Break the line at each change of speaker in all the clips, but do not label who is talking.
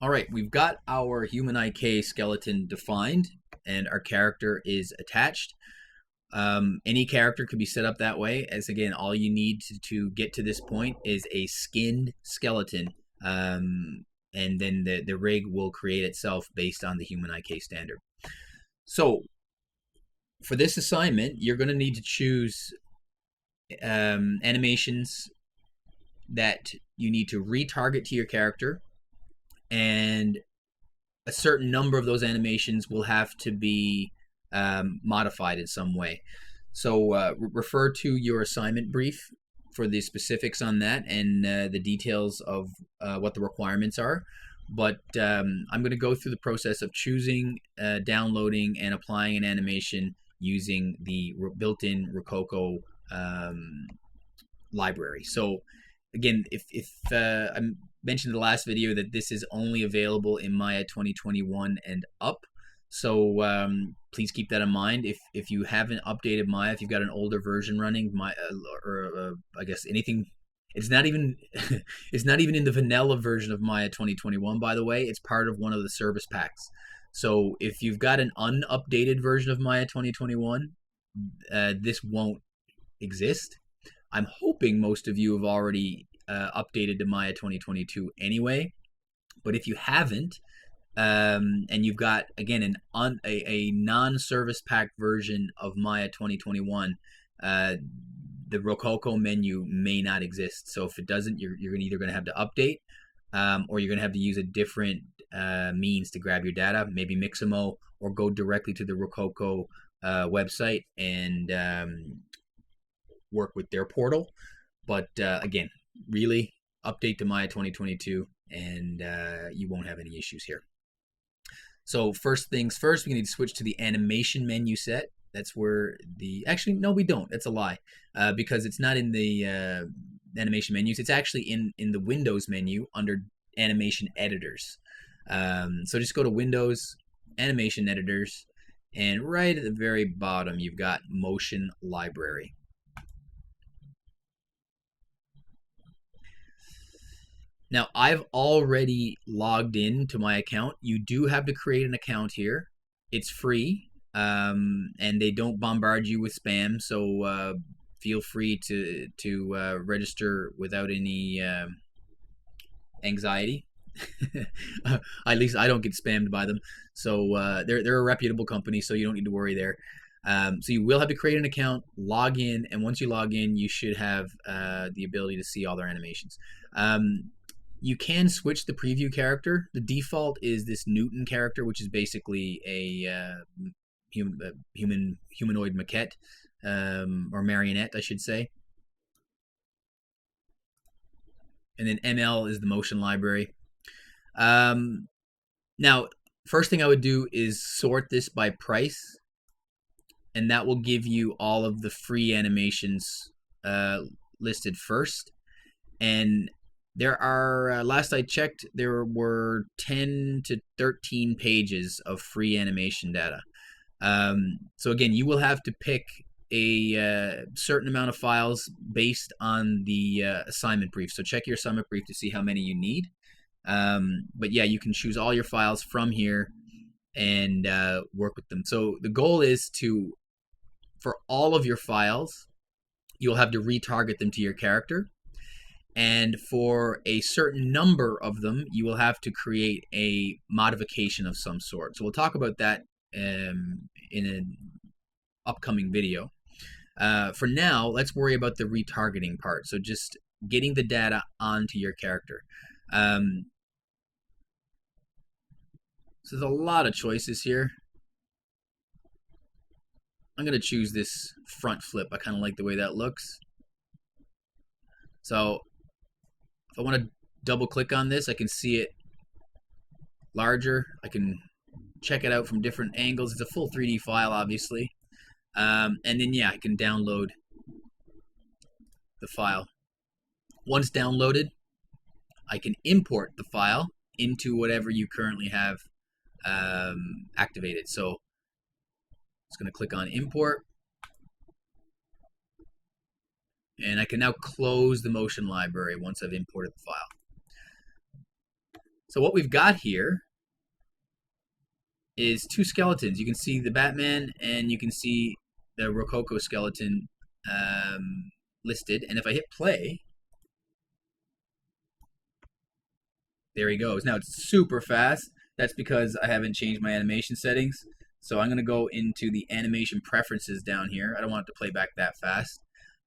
All right, we've got our human IK skeleton defined and our character is attached. Any character could be set up that way, as again, all you need to get to this point is a skinned skeleton. And then the rig will create itself based on the human IK standard. So for this assignment, you're going to need to choose animations that you need to retarget to your character, and a certain number of those animations will have to be modified in some way. So refer to your assignment brief for the specifics on that and the details of what the requirements are. But I'm going to go through the process of choosing, downloading, and applying an animation using the built-in Rococo library. So again, if I mentioned in the last video that this is only available in Maya 2021 and up, so please keep that in mind. If you haven't updated Maya, if you've got an older version running, I guess anything, it's not even it's not even in the vanilla version of Maya 2021. By the way, it's part of one of the service packs. So if you've got an unupdated version of Maya 2021, this won't exist. I'm hoping most of you have already updated to Maya 2022 anyway. But if you haven't, and you've got, again, a non-service pack version of Maya 2021, the Rococo menu may not exist. So if it doesn't, you're either going to have to update, or you're going to have to use a different means to grab your data, maybe Mixamo, or go directly to the Rococo website and work with their portal. But again, really update to Maya 2022 and you won't have any issues here. So first things first, we need to switch to the animation menu set. That's where actually, no, we don't. That's a lie, because it's not in the animation menus. It's actually in the Windows menu under animation editors. So just go to Windows, animation editors, and right at the very bottom, you've got motion library. Now, I've already logged in to my account. You do have to create an account here. It's free, and they don't bombard you with spam, so feel free to register without any anxiety. At least I don't get spammed by them. So they're a reputable company, so you don't need to worry there. So you will have to create an account, log in, and once you log in, you should have the ability to see all their animations. You can switch the preview character. The default is this Newton character, which is basically a humanoid maquette, or marionette, I should say. And then ML is the motion library. Now, first thing I would do is sort this by price, and that will give you all of the free animations listed first. And there are, last I checked, there were 10 to 13 pages of free animation data. So again, you will have to pick a certain amount of files based on the assignment brief. So check your assignment brief to see how many you need. But yeah, you can choose all your files from here and work with them. So the goal is to, for all of your files, you'll have to retarget them to your character. And for a certain number of them, you will have to create a modification of some sort. So we'll talk about that in an upcoming video. For now, let's worry about the retargeting part. So just getting the data onto your character. So there's a lot of choices here. I'm going to choose this front flip. I kind of like the way that looks. So if I want to double click on this, I can see it larger. I can check it out from different angles. It's a full 3D file, obviously. And then, yeah, I can download the file. Once downloaded, I can import the file into whatever you currently have activated. So it's going to click on import. And I can now close the motion library once I've imported the file. So what we've got here is two skeletons. You can see the Batman and you can see the Rococo skeleton listed. And if I hit play, there he goes. Now it's super fast. That's because I haven't changed my animation settings. So I'm going to go into the animation preferences down here. I don't want it to play back that fast.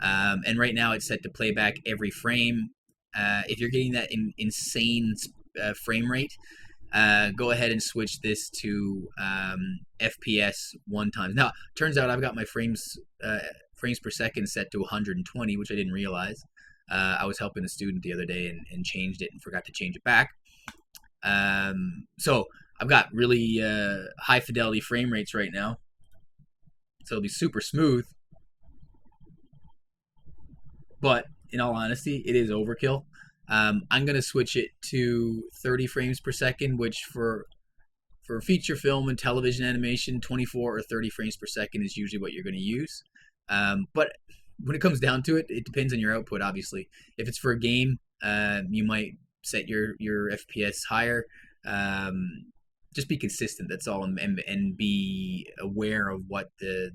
And right now it's set to play back every frame. If you're getting that insane frame rate, go ahead and switch this to FPS 1 times. Now, turns out I've got my frames per second set to 120, which I didn't realize. I was helping a student the other day and changed it and forgot to change it back. So I've got really high fidelity frame rates right now. So it'll be super smooth. But in all honesty, it is overkill. I'm going to switch it to 30 frames per second, which for feature film and television animation, 24 or 30 frames per second is usually what you're going to use. But when it comes down to it, it depends on your output, obviously. If it's for a game, you might set your FPS higher. Just be consistent, that's all, and be aware of what the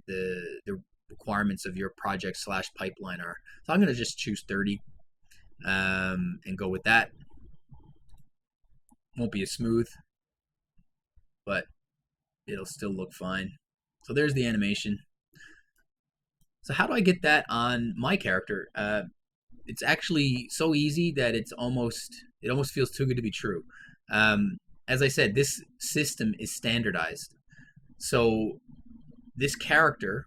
requirements of your project / pipeline are. So I'm going to just choose 30 and go with that. Won't be as smooth, but it'll still look fine. So there's the animation. So how do I get that on my character? It's actually so easy that it almost feels too good to be true. As I said, this system is standardized. So this character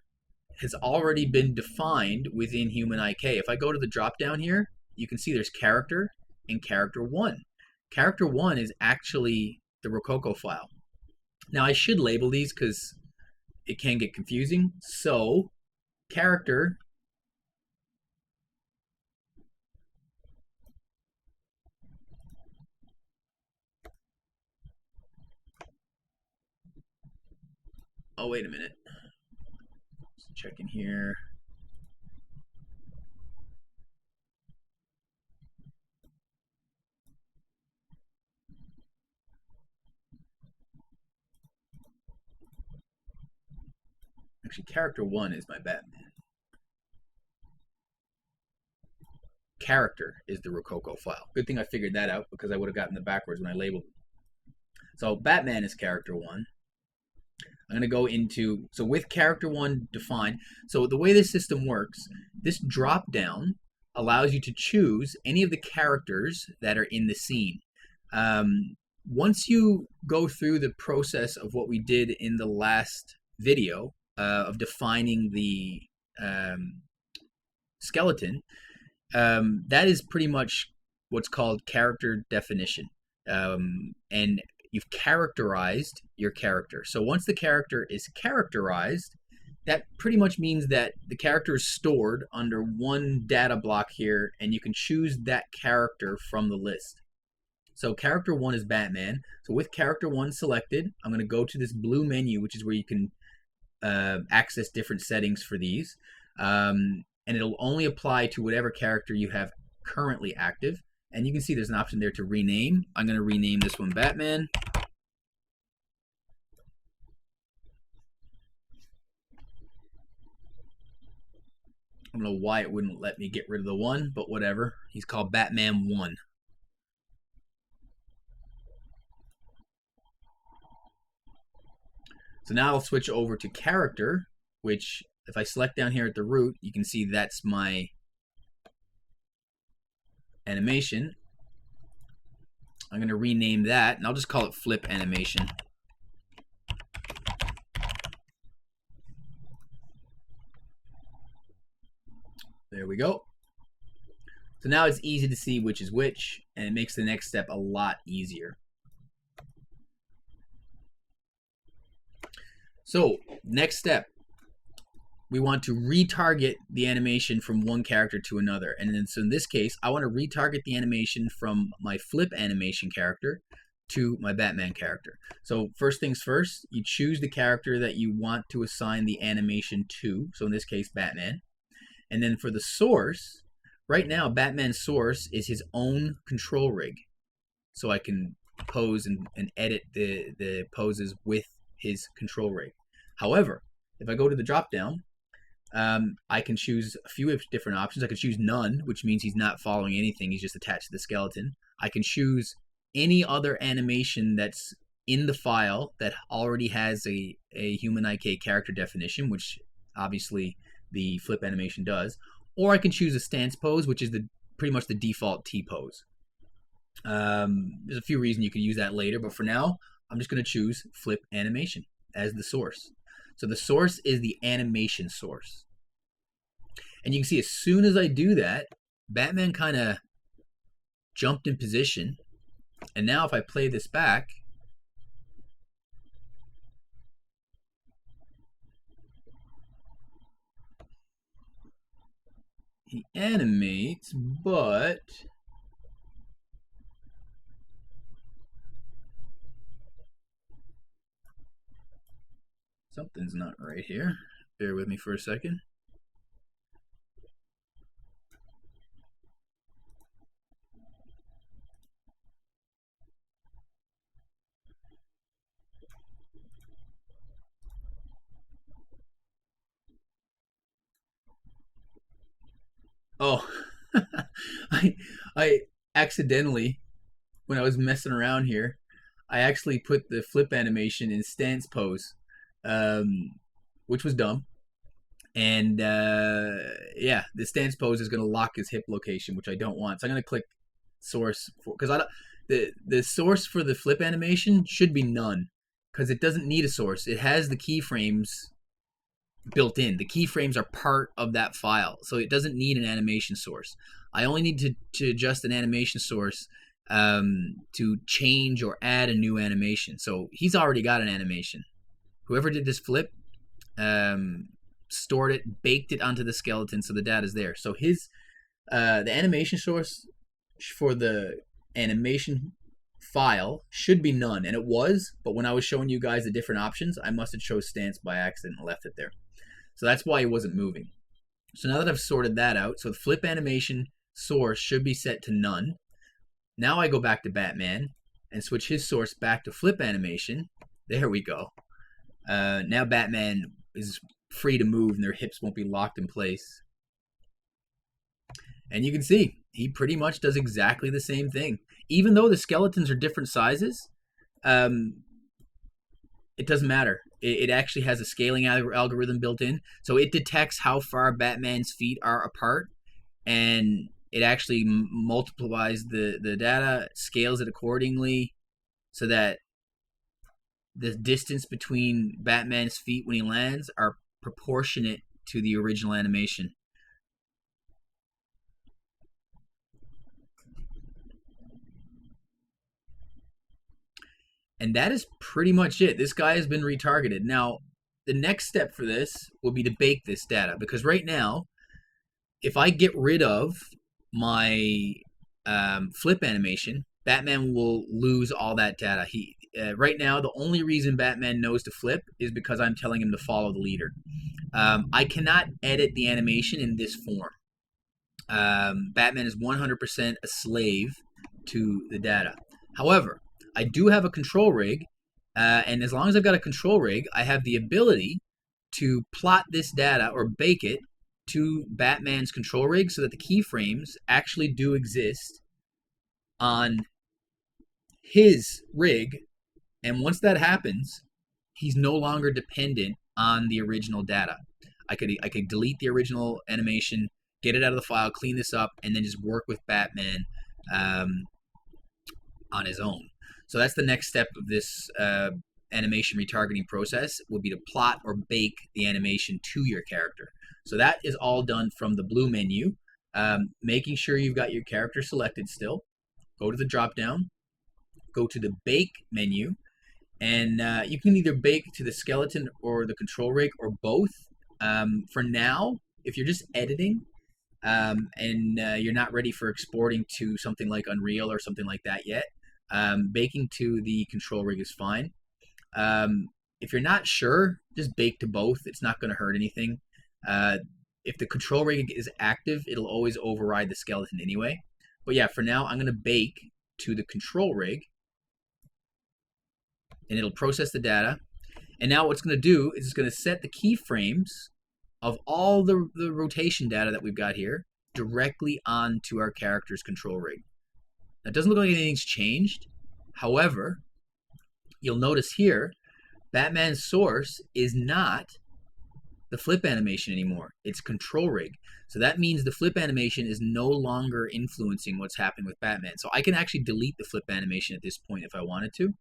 has already been defined within Human IK. If I go to the drop down here, you can see there's character and character 1. Character 1 is actually the Rococo file. Now I should label these because it can get confusing. So character oh, wait a minute. Just checking here. Actually, character 1 is my Batman. Character is the Rococo file. Good thing I figured that out because I would have gotten the backwards when I labeled it. So Batman is character 1. I'm going to go into, so with character 1 defined, so the way this system works, this drop down allows you to choose any of the characters that are in the scene. Once you go through the process of what we did in the last video of defining the skeleton, that is pretty much what's called character definition. And you've characterized your character. So once the character is characterized, that pretty much means that the character is stored under one data block here, and you can choose that character from the list. So character 1 is Batman. So with character 1 selected, I'm going to go to this blue menu, which is where you can access different settings for these. And it'll only apply to whatever character you have currently active. And you can see there's an option there to rename. I'm going to rename this one Batman. I don't know why it wouldn't let me get rid of the 1, but whatever. He's called Batman 1. So now I'll switch over to character, which if I select down here at the root, you can see that's my animation. I'm going to rename that, and I'll just call it flip animation. There we go. So now it's easy to see which is which, and it makes the next step a lot easier. So next step, we want to retarget the animation from one character to another. And then, so in this case, I want to retarget the animation from my flip animation character to my Batman character. So first things first, you choose the character that you want to assign the animation to. So in this case, Batman. And then for the source, right now, Batman's source is his own control rig. So I can pose and edit the poses with his control rig. However, if I go to the drop down, I can choose a few different options. I can choose none, which means he's not following anything. He's just attached to the skeleton. I can choose any other animation that's in the file that already has a human IK character definition, which obviously the flip animation does. Or I can choose a stance pose, which is pretty much the default T pose. There's a few reasons you could use that later, but for now, I'm just going to choose flip animation as the source. So the source is the animation source. And you can see as soon as I do that, Batman kind of jumped in position. And now if I play this back, he animates, but something's not right here. Bear with me for a second. Oh, I accidentally, when I was messing around here, I actually put the flip animation in stance pose, which was dumb. And yeah, the stance pose is going to lock his hip location, which I don't want. So I'm going to click source because the source for the flip animation should be none because it doesn't need a source. It has the keyframes built in. The keyframes are part of that file, so it doesn't need an animation source. I only need to adjust an animation source to change or add a new animation. So he's already got an animation. Whoever did this flip stored it, baked it onto the skeleton, so the data's there. So his the animation source for the animation file should be none, and it was, but when I was showing you guys the different options, I must have chose stance by accident and left it there. So that's why he wasn't moving. So now that I've sorted that out, so the flip animation source should be set to none. Now I go back to Batman and switch his source back to flip animation. There we go. Now Batman is free to move and their hips won't be locked in place. And you can see, he pretty much does exactly the same thing. Even though the skeletons are different sizes, it doesn't matter. It actually has a scaling algorithm built in. So it detects how far Batman's feet are apart, and it actually multiplies the data, scales it accordingly, so that the distance between Batman's feet when he lands are proportionate to the original animation. And that is pretty much it. This guy has been retargeted. Now, the next step for this will be to bake this data, because right now, if I get rid of my flip animation, Batman will lose all that data. Right now, the only reason Batman knows to flip is because I'm telling him to follow the leader. I cannot edit the animation in this form. Batman is 100% a slave to the data. However, I do have a control rig, and as long as I've got a control rig, I have the ability to plot this data or bake it to Batman's control rig so that the keyframes actually do exist on his rig. And once that happens, he's no longer dependent on the original data. I could delete the original animation, get it out of the file, clean this up, and then just work with Batman on his own. So that's the next step of this animation retargeting process, will be to plot or bake the animation to your character. So that is all done from the blue menu, making sure you've got your character selected still. Go to the drop down, go to the bake menu, and you can either bake to the skeleton or the control rig or both. For now, if you're just editing and you're not ready for exporting to something like Unreal or something like that yet, baking to the control rig is fine. If you're not sure, just bake to both. It's not going to hurt anything. If the control rig is active, it'll always override the skeleton anyway. But yeah, for now, I'm going to bake to the control rig. and it'll process the data. And now what it's going to do is it's going to set the keyframes of all the rotation data that we've got here directly onto our character's control rig. Now, it doesn't look like anything's changed. However, you'll notice here, Batman's source is not the flip animation anymore. It's control rig. So that means the flip animation is no longer influencing what's happening with Batman. So I can actually delete the flip animation at this point if I wanted to.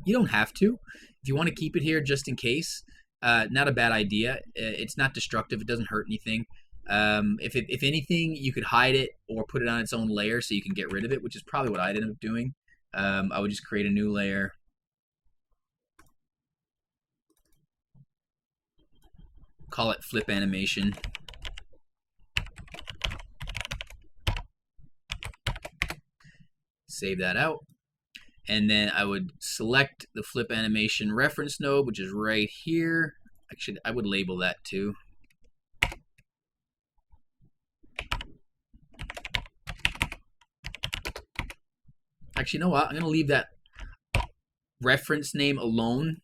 You don't have to. If you want to keep it here just in case, not a bad idea. It's not destructive. It doesn't hurt anything. If anything, you could hide it or put it on its own layer so you can get rid of it, which is probably what I'd end up doing. I would just create a new layer. Call it flip animation. Save that out. And then I would select the flip animation reference node, which is right here. Actually, I would label that too. Actually, you know what? I'm going to leave that reference name alone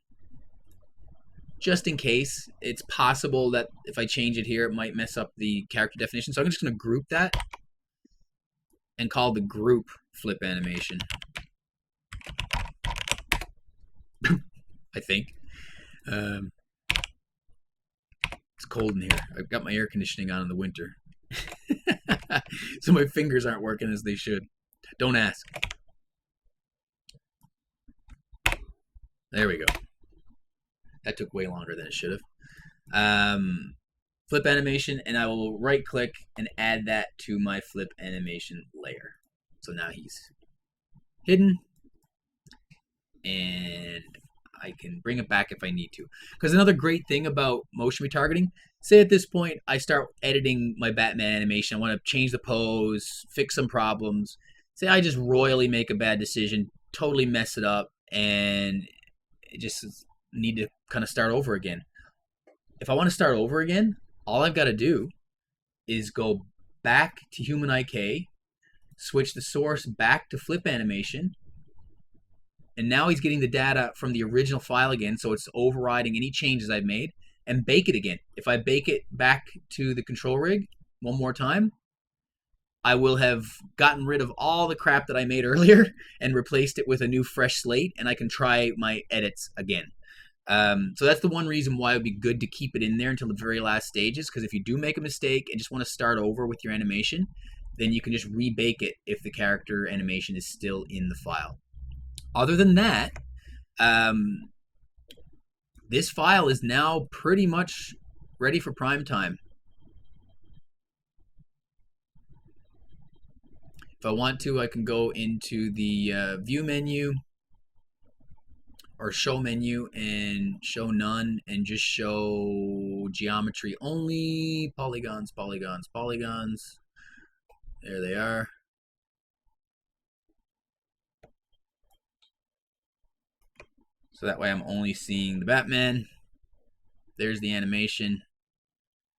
just in case. It's possible that if I change it here, it might mess up the character definition. So I'm just going to group that and call the group flip animation. I think. It's cold in here. I've got my air conditioning on in the winter. So my fingers aren't working as they should. Don't ask. There we go. That took way longer than it should have. Flip animation, and I will right click and add that to my flip animation layer. So now he's hidden, and I can bring it back if I need to. Because another great thing about motion retargeting, say at this point I start editing my Batman animation, I want to change the pose, fix some problems. Say I just royally make a bad decision, totally mess it up, and it just need to kind of start over again. If I want to start over again, all I've got to do is go back to Human IK, switch the source back to flip animation, and now he's getting the data from the original file again, so it's overriding any changes I've made, and bake it again. If I bake it back to the control rig one more time, I will have gotten rid of all the crap that I made earlier and replaced it with a new fresh slate, and I can try my edits again. So that's the one reason why it would be good to keep it in there until the very last stages, because if you do make a mistake and just want to start over with your animation, then you can just rebake it if the character animation is still in the file. Other than that, this file is now pretty much ready for prime time. If I want to, I can go into the view menu or show menu and show none and just show geometry only, polygons, polygons, polygons. There they are. So that way I'm only seeing the Batman. There's the animation.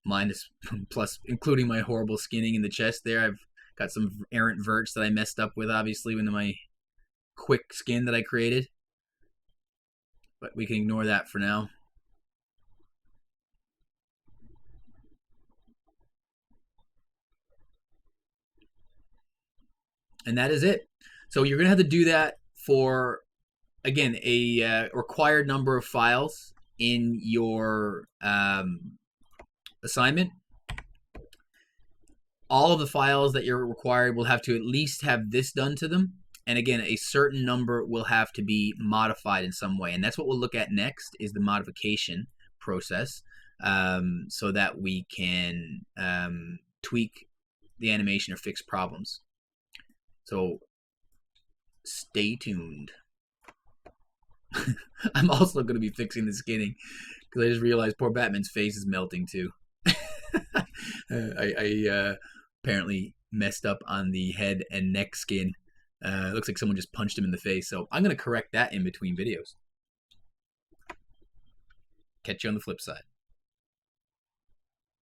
Minus, plus, including my horrible skinning in the chest there. I've got some errant verts that I messed up with, obviously, with my quick skin that I created. But we can ignore that for now. And that is it. So you're going to have to do that for, again, a required number of files in your assignment. All of the files that you're required will have to at least have this done to them. And again, a certain number will have to be modified in some way. And that's what we'll look at next, is the modification process, so that we can tweak the animation or fix problems. So stay tuned. I'm also going to be fixing the skinning, because I just realized poor Batman's face is melting too. I apparently messed up on the head and neck skin. It looks like someone just punched him in the face. So I'm going to correct that in between videos. Catch you on the flip side.